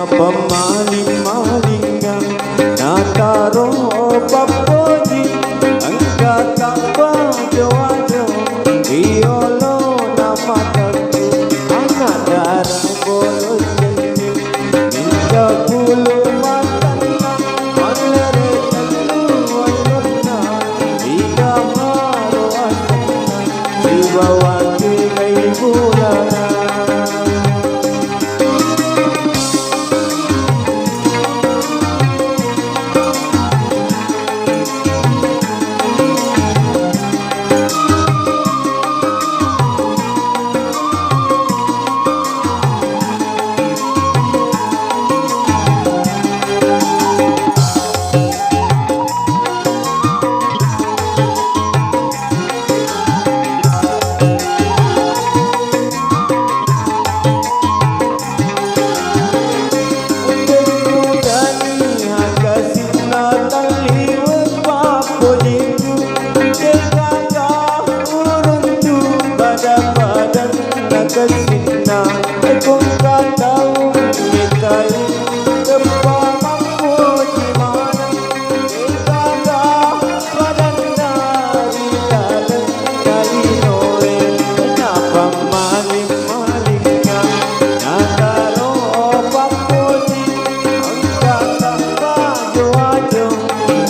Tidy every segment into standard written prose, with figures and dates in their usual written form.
pemaling-malingan nataro papoji angkat tanpa jawajo iolo nama taku anak darah bolos jenis minta bulu matana malere telu walona ika maro asana dibawa ke bulana. Kasina kung kataw mitay tepa mampu di mana ikaga padanda rilalan kalinoe na pamaling-malingan nataro papoji ang tatamba jowajo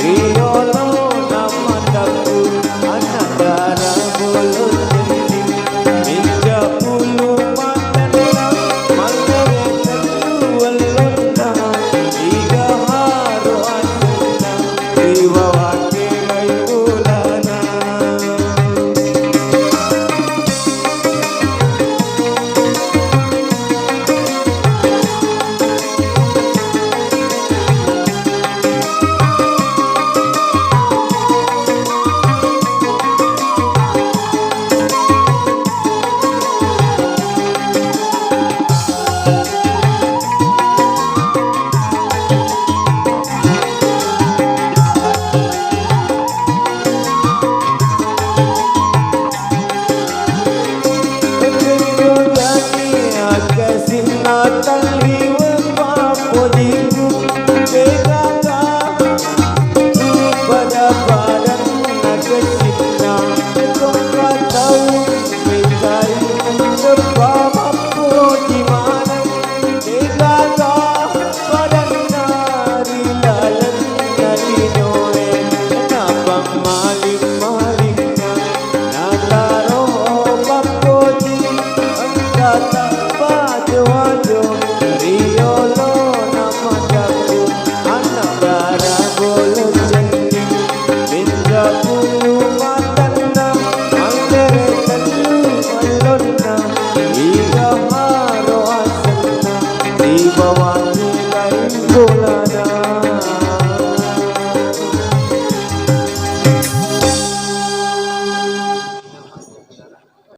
iolo na mataku anak darah bolos jenis minja bulu matana malere telu walona iga haro asana dibawa ke bulana. Nataliwan papojiku kekaka pada badan nakesina kong katau mitai tepat